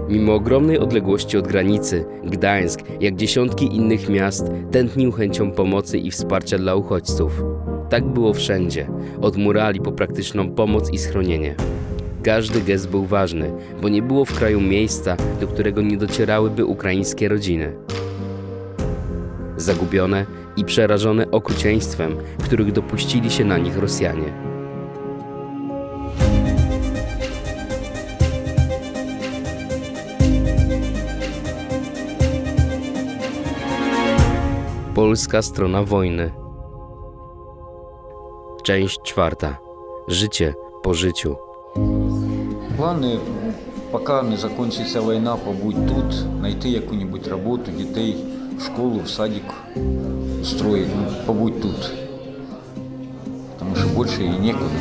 Mimo ogromnej odległości od granicy, Gdańsk, jak dziesiątki innych miast, tętnił chęcią pomocy i wsparcia dla uchodźców. Tak było wszędzie, od murali po praktyczną pomoc i schronienie. Każdy gest był ważny, bo nie było w kraju miejsca, do którego nie docierałyby ukraińskie rodziny. Zagubione i przerażone okrucieństwem, których dopuścili się na nich Rosjanie. Polska strona wojny. Część 4. Życie po życiu. Главное, пока не закончится война, побудь тут, найти яку-нибудь работу, дітей в школу, в садик устроить, побудь тут. Потому что больше и некуда.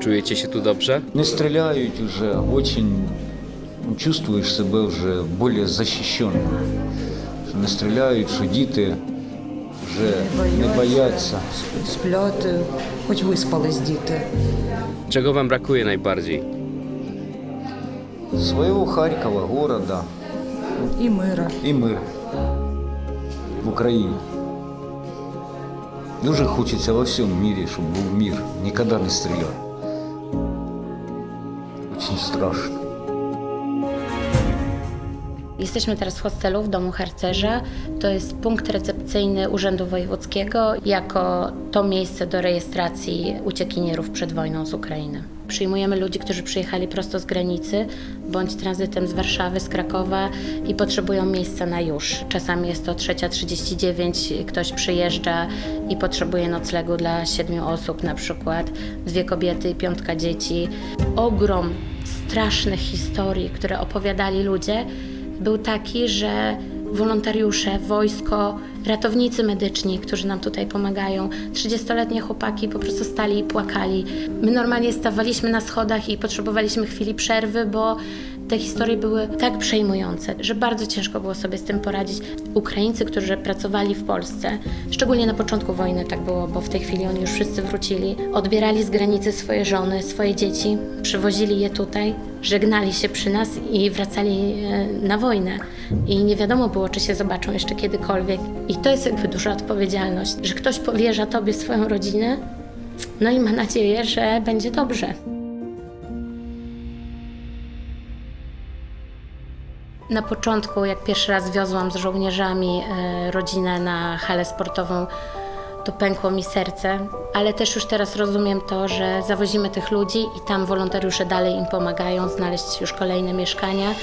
Czujecie się tu dobrze? Не стреляют уже, очень чувствуешь себя уже более защищенным. Что не стреляют, что діти вже не бояться. Сплять, хоч виспались діти. Czego wam brakuje najbardziej? Своего Харькова, города І мира. и мир в Украине. Дуже хочеться во всем мире, чтобы был мир, никогда не стрелял. Очень страшно. Jesteśmy teraz w hostelu w domu harcerza. To jest punkt recepcyjny Urzędu Wojewódzkiego jako to miejsce do rejestracji uciekinierów przed wojną z Ukrainy. Przyjmujemy ludzi, którzy przyjechali prosto z granicy bądź tranzytem z Warszawy, z Krakowa i potrzebują miejsca na już. Czasami jest to 3:39, ktoś przyjeżdża i potrzebuje noclegu dla 7 osób na przykład, 2 kobiety i 5 dzieci. Ogrom strasznych historii, które opowiadali ludzie, był taki, że wolontariusze, wojsko, ratownicy medyczni, którzy nam tutaj pomagają, 30-letnie chłopaki po prostu stali i płakali. My normalnie stawaliśmy na schodach i potrzebowaliśmy chwili przerwy, bo te historie były tak przejmujące, że bardzo ciężko było sobie z tym poradzić. Ukraińcy, którzy pracowali w Polsce, szczególnie na początku wojny tak było, bo w tej chwili oni już wszyscy wrócili, odbierali z granicy swoje żony, swoje dzieci, przywozili je tutaj, żegnali się przy nas i wracali na wojnę. I nie wiadomo było, czy się zobaczą jeszcze kiedykolwiek. I to jest jakby duża odpowiedzialność, że ktoś powierza tobie swoją rodzinę, no i ma nadzieję, że będzie dobrze. Na początku, jak pierwszy raz wiozłam z żołnierzami rodzinę na halę sportową, to pękło mi serce, ale też już teraz rozumiem to, że zawozimy tych ludzi i tam wolontariusze dalej im pomagają znaleźć już kolejne mieszkania,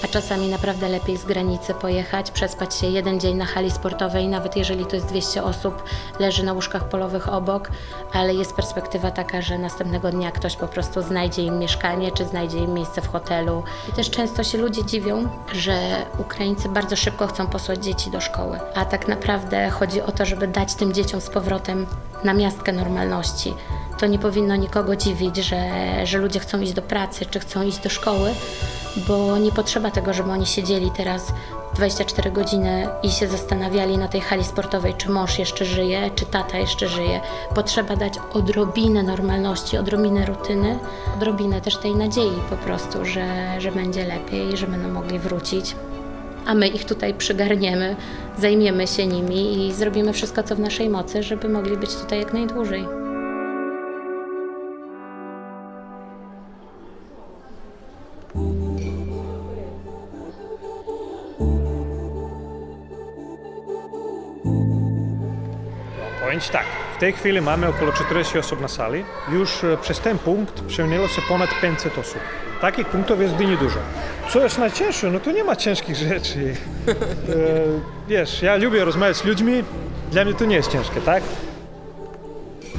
a czasami naprawdę lepiej z granicy pojechać, przespać się 1 dzień na hali sportowej, nawet jeżeli to jest 200 osób, leży na łóżkach polowych obok, ale jest perspektywa taka, że następnego dnia ktoś po prostu znajdzie im mieszkanie, czy znajdzie im miejsce w hotelu. I też często się ludzie dziwią, że Ukraińcy bardzo szybko chcą posłać dzieci do szkoły, a tak naprawdę chodzi o to, żeby dać tym dzieciom z powrotem namiastkę normalności. To nie powinno nikogo dziwić, że ludzie chcą iść do pracy, czy chcą iść do szkoły, bo nie potrzeba tego, żeby oni siedzieli teraz 24 godziny i się zastanawiali na tej hali sportowej, czy mąż jeszcze żyje, czy tata jeszcze żyje. Potrzeba dać odrobinę normalności, odrobinę rutyny, odrobinę też tej nadziei po prostu, że będzie lepiej, że będą mogli wrócić. A my ich tutaj przygarniemy, zajmiemy się nimi i zrobimy wszystko, co w naszej mocy, żeby mogli być tutaj jak najdłużej. Powiem Ci tak, w tej chwili mamy około 40 osób na sali. Już przez ten punkt przewnęło się ponad 500 osób. Takich punktów jest w Gdyni dużo. Co jest najcięższe? No to nie ma ciężkich rzeczy. Wiesz, ja lubię rozmawiać z ludźmi, dla mnie to nie jest ciężkie, tak?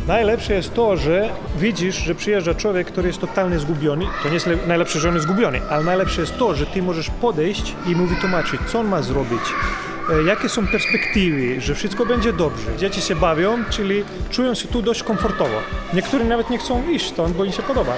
Najlepsze jest to, że widzisz, że przyjeżdża człowiek, który jest totalnie zgubiony. To nie jest najlepsze, że on jest zgubiony, ale najlepsze jest to, że ty możesz podejść i mu wytłumaczyć, co on ma zrobić, jakie są perspektywy, że wszystko będzie dobrze. Dzieci się bawią, czyli czują się tu dość komfortowo. Niektórzy nawet nie chcą iść stąd, bo im się podoba.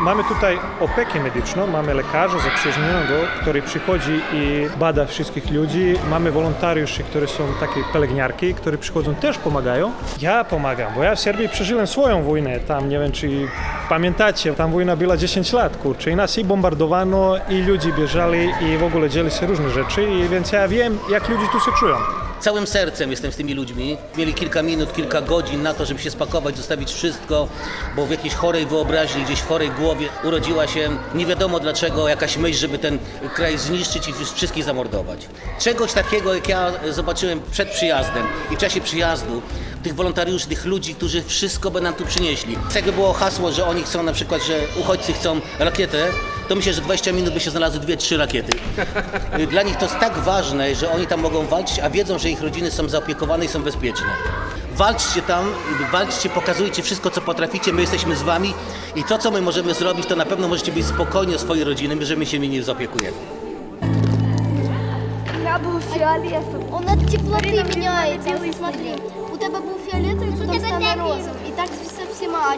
Mamy tutaj opiekę medyczną, mamy lekarza zaprzyjaźnionego, który przychodzi i bada wszystkich ludzi. Mamy wolontariuszy, którzy są takie pielęgniarki, które przychodzą, też pomagają. Ja pomagam, bo ja w Serbii przeżyłem swoją wojnę. Tam, nie wiem, czy pamiętacie, tam wojna była 10 lat, kurczę, i nas i bombardowano, i ludzie bieżali, i w ogóle dzieli się różne rzeczy, i więc ja wiem, jak ludzie tu się czują. Całym sercem jestem z tymi ludźmi. Mieli kilka minut, kilka godzin na to, żeby się spakować, zostawić wszystko, bo w jakiejś chorej wyobraźni, gdzieś w chorej głowie urodziła się nie wiadomo dlaczego jakaś myśl, żeby ten kraj zniszczyć i wszystkich zamordować. Czegoś takiego, jak ja zobaczyłem przed przyjazdem i w czasie przyjazdu, tych wolontariuszy, tych ludzi, którzy wszystko by nam tu przynieśli. Jakby było hasło, że oni chcą na przykład, że uchodźcy chcą rakietę, to myślę, że 20 minut by się znalazły 2-3 rakiety. Dla nich to jest tak ważne, że oni tam mogą walczyć, a wiedzą, że ich rodziny są zaopiekowane i są bezpieczne. Walczcie tam, walczcie, pokazujcie wszystko, co potraficie, my jesteśmy z wami i to, co my możemy zrobić, to na pewno możecie być spokojni o swojej rodziny, że my się nimi zaopiekujemy. Я був фіолетовий. Он от теплоти міняється. Ось смотри. У тебе був фіолетовий, потім стане розовий. І так все всіма. А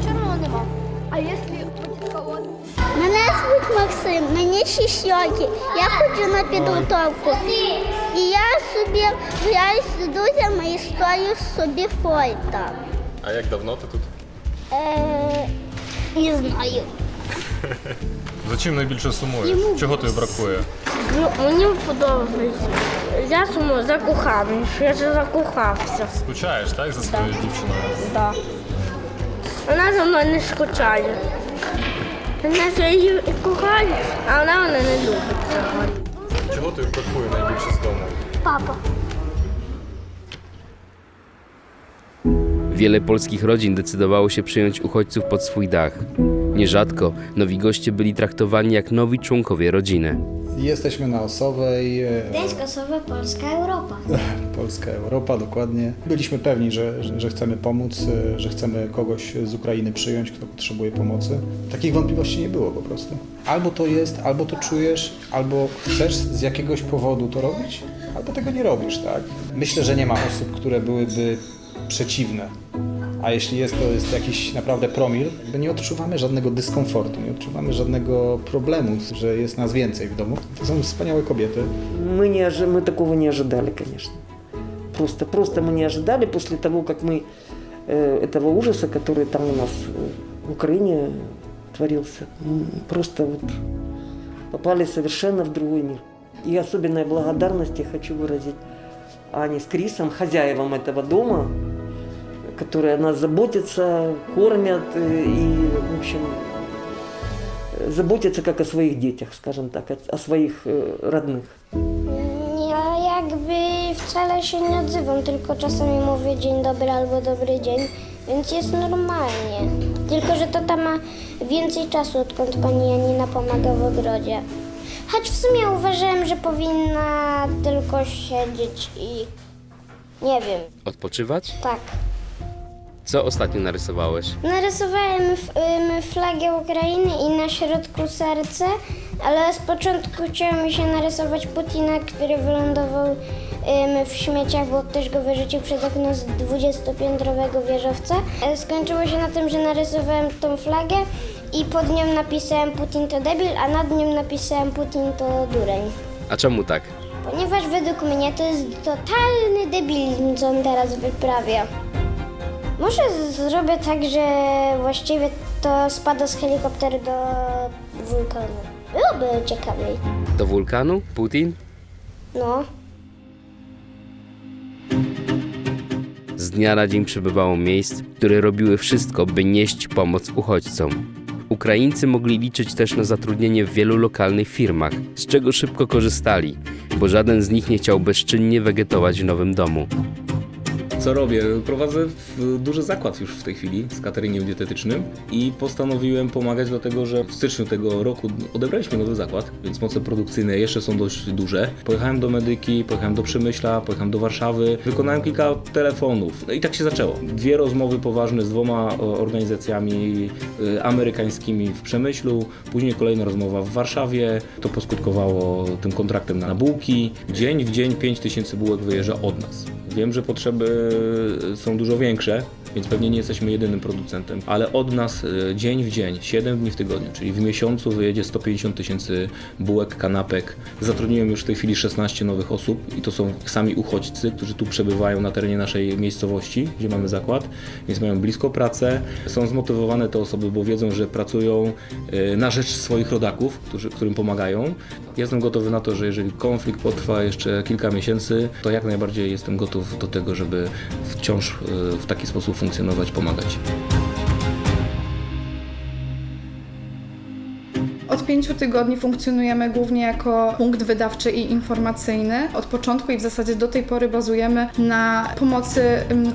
чорного нема. А якщо буде холодно? Мене звуть Максим, мені 6 років. Я ходжу на підготовку. І я собі граю з друзями і стою собі фото. А як давно ти тут? Не знаю. За чим найбільше сумуєш? Чого тобі бракує? Ну, мені подобається. Я сумую за коханим, я вже закохався. Скучаєш, так, за своєю дівчиною? Да. Вона за мною не скучає. Вона її кохає, а вона мене не любить цього. Чого тобі бракує найбільше з дому? Папа. Wiele polskich rodzin decydowało się przyjąć uchodźców pod swój dach. Nierzadko nowi goście byli traktowani jak nowi członkowie rodziny. Jesteśmy na Osowej. Gdańsk, Osowa, Polska, Europa. Polska, Europa, dokładnie. Byliśmy pewni, że chcemy pomóc, że chcemy kogoś z Ukrainy przyjąć, kto potrzebuje pomocy. Takich wątpliwości nie było po prostu. Albo to jest, albo to czujesz, albo chcesz z jakiegoś powodu to robić, albo tego nie robisz, tak? Myślę, że nie ma osób, które byłyby przeciwne. A jeśli jest, to jest jakiś naprawdę promil, bo nie odczuwamy żadnego dyskomfortu, nie odczuwamy żadnego problemu, że jest nas więcej w domu. To są wspaniałe kobiety. Мы такого не ожидали, конечно. Просто мы не ожидали после того, как мы этого ужаса, который там у нас в Украине творился. Просто вот попали совершенно в другой мир. И особенной благодарность я хочу выразить Ане с Крисом, хозяевам этого дома, которые о нас заботятся, кормят и, в общем, заботятся как о своих детях, скажем так, о своих родных. Ja jakby wcale się nie odzywam, tylko czasami mówię dzień dobry albo dobry dzień, więc jest normalnie. Tylko, że tata ma więcej czasu, odkąd pani Janina pomaga w ogrodzie. Choć w sumie uważałem, że powinna tylko siedzieć i nie wiem, Odpoczywać? tak. Co ostatnio narysowałeś? Narysowałem flagę Ukrainy i na środku serce, ale z początku chciało mi się narysować Putina, który wylądował w śmieciach, bo ktoś go wyrzucił przez okno z 20-piętrowego wieżowca. Skończyło się na tym, że narysowałem tą flagę i pod nią napisałem Putin to debil, a nad nią napisałem Putin to dureń. A czemu tak? Ponieważ według mnie to jest totalny debilizm, co on teraz wyprawia. Może zrobię tak, że właściwie to spada z helikopteru do wulkanu. Byłoby ciekawiej. Do wulkanu? Putin? No. Z dnia na dzień przybywało miejsc, które robiły wszystko, by nieść pomoc uchodźcom. Ukraińcy mogli liczyć też na zatrudnienie w wielu lokalnych firmach, z czego szybko korzystali, bo żaden z nich nie chciał bezczynnie wegetować w nowym domu. Co robię? Prowadzę duży zakład już w tej chwili z cateringiem dietetycznym i postanowiłem pomagać, dlatego że w styczniu tego roku odebraliśmy nowy zakład, więc moce produkcyjne jeszcze są dość duże. Pojechałem do Medyki, pojechałem do Przemyśla, pojechałem do Warszawy, wykonałem kilka telefonów. No i tak się zaczęło. 2 rozmowy poważne z 2 organizacjami amerykańskimi w Przemyślu, później kolejna rozmowa w Warszawie. To poskutkowało tym kontraktem na bułki. Dzień w dzień 5000 bułek wyjeżdża od nas. Wiem, że potrzeby są dużo większe, więc pewnie nie jesteśmy jedynym producentem, ale od nas dzień w dzień, 7 dni w tygodniu, czyli w miesiącu wyjedzie 150 000 bułek, kanapek. Zatrudniłem już w tej chwili 16 nowych osób i to są sami uchodźcy, którzy tu przebywają na terenie naszej miejscowości, gdzie mamy zakład, więc mają blisko pracę. Są zmotywowane te osoby, bo wiedzą, że pracują na rzecz swoich rodaków, którym pomagają. Jestem gotowy na to, że jeżeli konflikt potrwa jeszcze kilka miesięcy, to jak najbardziej jestem gotów do tego, żeby wciąż w taki sposób funkcjonować, pomagać. Od 5 tygodni funkcjonujemy głównie jako punkt wydawczy i informacyjny. Od początku i w zasadzie do tej pory bazujemy na pomocy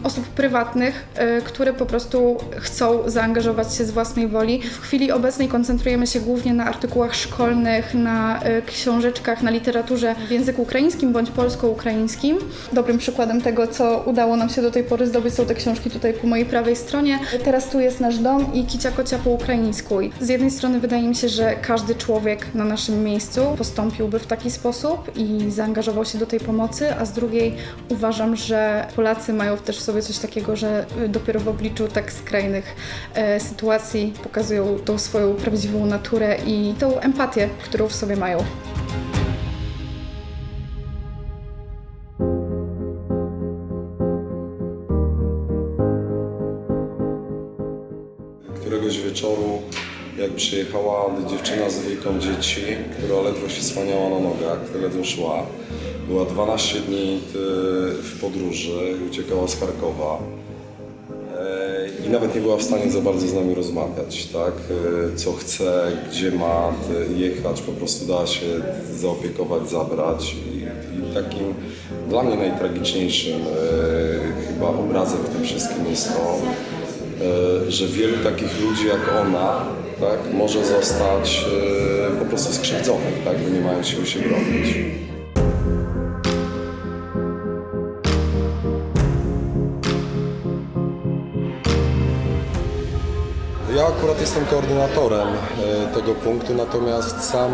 osób prywatnych, które po prostu chcą zaangażować się z własnej woli. W chwili obecnej koncentrujemy się głównie na artykułach szkolnych, na książeczkach, na literaturze w języku ukraińskim bądź polsko-ukraińskim. Dobrym przykładem tego, co udało nam się do tej pory zdobyć, są te książki tutaj po mojej prawej stronie. Teraz tu jest nasz dom i Kicia Kocia po ukraińsku. Z jednej strony wydaje mi się, że każdy człowiek na naszym miejscu postąpiłby w taki sposób i zaangażował się do tej pomocy, a z drugiej uważam, że Polacy mają też w sobie coś takiego, że dopiero w obliczu tak skrajnych sytuacji pokazują tą swoją prawdziwą naturę i tą empatię, którą w sobie mają. Któregoś wieczoru, jak przyjechała dziewczyna z 2 dzieci, która ledwo się wspaniała na nogach, ledwo szła. Była 12 dni w podróży, uciekała z Charkowa i nawet nie była w stanie za bardzo z nami rozmawiać, tak? Co chce, gdzie ma jechać, po prostu dała się zaopiekować, zabrać i takim dla mnie najtragiczniejszym chyba obrazem w tym wszystkim jest to, że wielu takich ludzi jak ona, tak, może zostać po prostu skrzywdzonych, tak, bo nie mają siły się bronić. Ja akurat jestem koordynatorem tego punktu, natomiast sam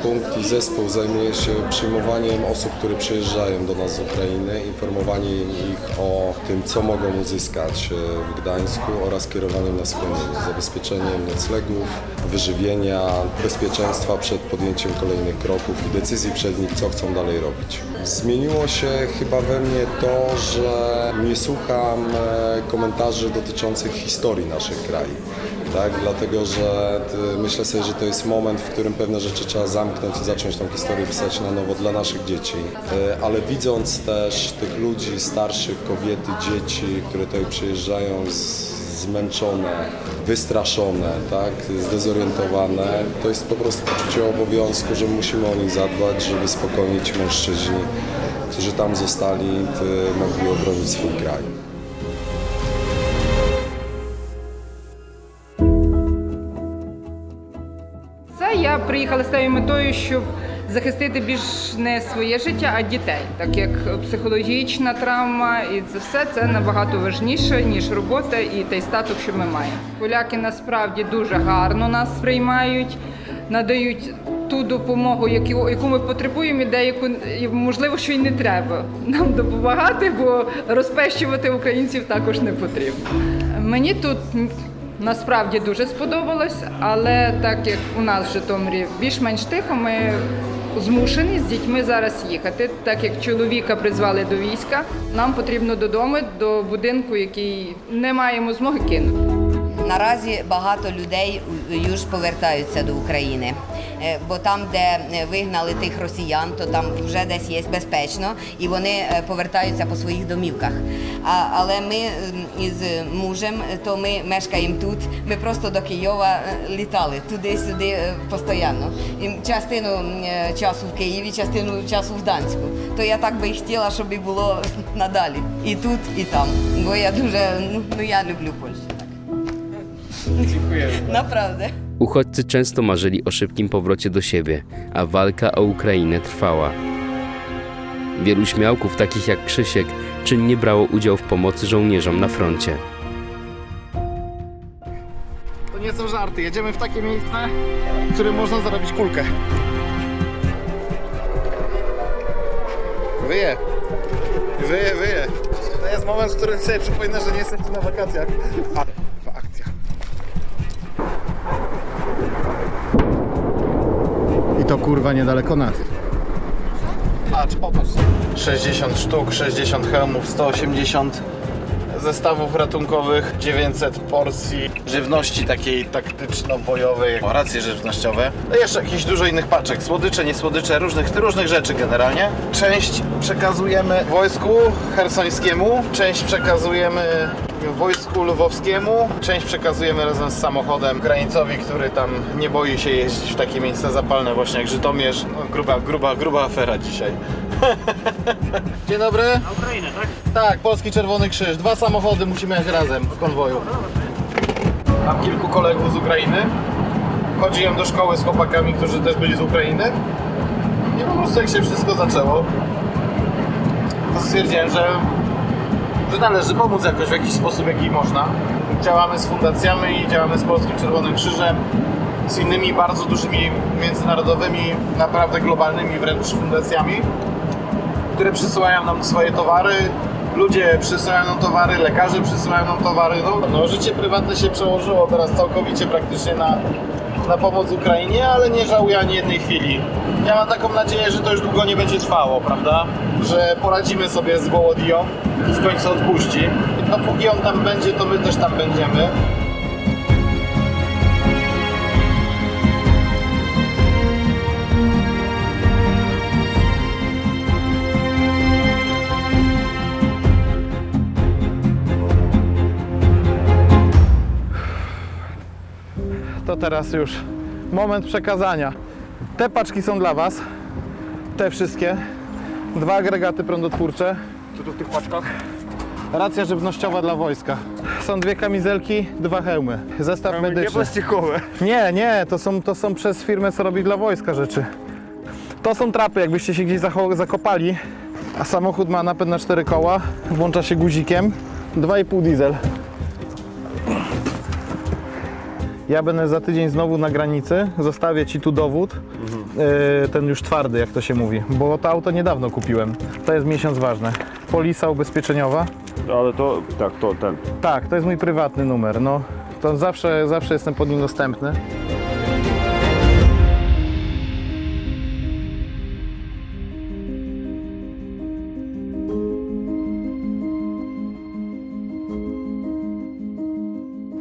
punkt i zespół zajmuje się przyjmowaniem osób, które przyjeżdżają do nas z Ukrainy, informowaniem ich o tym, co mogą uzyskać w Gdańsku oraz kierowaniem na schronienie, zabezpieczeniem noclegów, wyżywienia, bezpieczeństwa przed podjęciem kolejnych kroków i decyzji przed nich, co chcą dalej robić. Zmieniło się chyba we mnie to, że nie słucham komentarzy dotyczących historii naszych krajów. Tak, dlatego, że myślę sobie, że to jest moment, w którym pewne rzeczy trzeba zamknąć i zacząć tą historię pisać na nowo dla naszych dzieci. Ale widząc też tych ludzi starszych, kobiety, dzieci, które tutaj przyjeżdżają zmęczone, wystraszone, tak, zdezorientowane, to jest po prostu poczucie obowiązku, że musimy o nich zadbać, żeby spokojnie ci mężczyźni, którzy там zostali, mogli obronić swój kraj. Я приїхала з тією метою, щоб захистити більш не своє життя, а дітей, так як психологічна травма і це все це набагато важніше, ніж робота і той статок, що ми маємо. Поляки насправді дуже гарно нас приймають, надають ту допомогу, яку ми потребуємо, і деяку, можливо, що й не треба нам допомагати, бо розпещувати українців також не потрібно. Мені тут насправді дуже сподобалось, але так як у нас в Житомирі більш-менш тихо, ми змушені з дітьми зараз їхати. Так як чоловіка призвали до війська, нам потрібно додому, до будинку, який не маємо змоги кинути. Наразі багато людей już повертаються до України, бо там, де вигнали тих росіян, то там вже десь є безпечно, і вони повертаються по своїх домівках. Але ми із мужем, то ми мешкаємо тут, ми просто до Києва літали, туди-сюди постійно. І частину часу в Києві, частину часу в Гданську. То я так би і хотіла, щоб і було надалі. І тут, і там. Бо я дуже, я люблю Польщу. Dziękuję. Naprawdę. Uchodźcy często marzyli o szybkim powrocie do siebie, a walka o Ukrainę trwała. Wielu śmiałków, takich jak Krzysiek, czynnie brało udział w pomocy żołnierzom na froncie. To nie są żarty, jedziemy w takie miejsce, w którym można zarobić kulkę. Wyje. To jest moment, w którym sobie przypomnę, że nie jestem tu na wakacjach. Akcja. I to kurwa niedaleko nas. Patrz, popatrz. 60 sztuk, 60 hełmów, 180 zestawów ratunkowych, 900 porcji żywności takiej taktyczno-bojowej, racje żywnościowe. No i jeszcze jakieś dużo innych paczek, słodycze, niesłodycze, różnych rzeczy generalnie. Część przekazujemy wojsku hersońskiemu, część przekazujemy wojsku lwowskiemu, część przekazujemy razem z samochodem Ukraińcowi, który tam nie boi się jeździć w takie miejsca zapalne właśnie jak Żytomierz. No, gruba afera dzisiaj. Dzień dobry. Na Ukrainę, tak? Tak, Polski Czerwony Krzyż. 2 samochody musimy jechać razem w konwoju. Mam kilku kolegów z Ukrainy. Chodziłem do szkoły z chłopakami, którzy też byli z Ukrainy. I po prostu jak się wszystko zaczęło, to stwierdziłem, że należy pomóc jakoś w jakiś sposób, jaki można. Działamy z fundacjami i działamy z Polskim Czerwonym Krzyżem, z innymi bardzo dużymi międzynarodowymi, naprawdę globalnymi wręcz fundacjami, które przysyłają nam swoje towary. Ludzie przysyłają nam towary, lekarze przysyłają nam towary. No, życie prywatne się przełożyło teraz całkowicie praktycznie na pomoc Ukrainie, ale nie żałuję ani jednej chwili. Ja mam taką nadzieję, że to już długo nie będzie trwało, prawda? Że poradzimy sobie z Wołodyją i w końcu odpuści. Dopóki on tam będzie, to my też tam będziemy. To teraz już moment przekazania. Te paczki są dla Was, te wszystkie. 2 agregaty prądotwórcze. Co tu w tych paczkach? Racja żywnościowa dla wojska. Są 2 kamizelki, 2 hełmy. Zestaw medyczny. Nie plastikowe. Nie, to są przez firmę, co robi dla wojska rzeczy. To są trapy, jakbyście się gdzieś zakopali. A samochód ma napęd na 4 koła, włącza się guzikiem. 2,5 diesel. Ja będę za tydzień znowu na granicy, zostawię Ci tu dowód, ten już twardy, jak to się mówi, bo to auto niedawno kupiłem. To jest miesiąc ważne. Polisa ubezpieczeniowa. Ale to, tak, to ten. Tak, to jest mój prywatny numer, no. To zawsze jestem pod nim dostępny.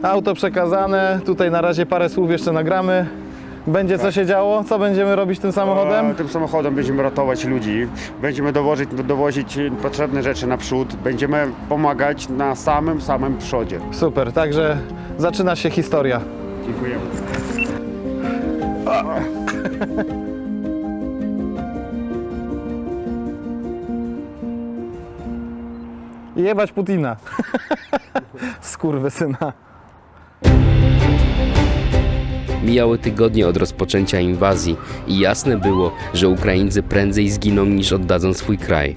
Auto przekazane, tutaj na razie parę słów jeszcze nagramy. Będzie co się działo? Co będziemy robić tym samochodem? Tym samochodem będziemy ratować ludzi, będziemy dowozić potrzebne rzeczy naprzód, będziemy pomagać na samym przodzie. Super, także zaczyna się historia. Dziękujemy. Jebać Putina. Skurwysyna. Mijały tygodnie od rozpoczęcia inwazji i jasne było, że Ukraińcy prędzej zginą niż oddadzą swój kraj.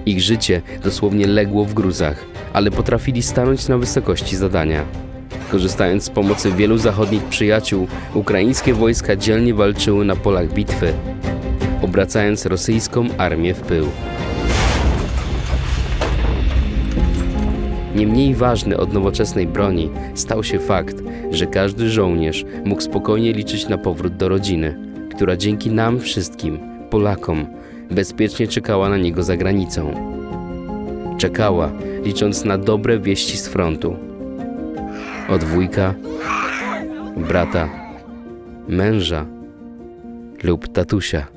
Ich życie dosłownie legło w gruzach, ale potrafili stanąć na wysokości zadania. Korzystając z pomocy wielu zachodnich przyjaciół, ukraińskie wojska dzielnie walczyły na polach bitwy, obracając rosyjską armię w pył. Nie mniej ważny od nowoczesnej broni stał się fakt, że każdy żołnierz mógł spokojnie liczyć na powrót do rodziny, która dzięki nam wszystkim, Polakom, bezpiecznie czekała na niego za granicą. Czekała, licząc na dobre wieści z frontu. od wujka, brata, męża lub tatusia.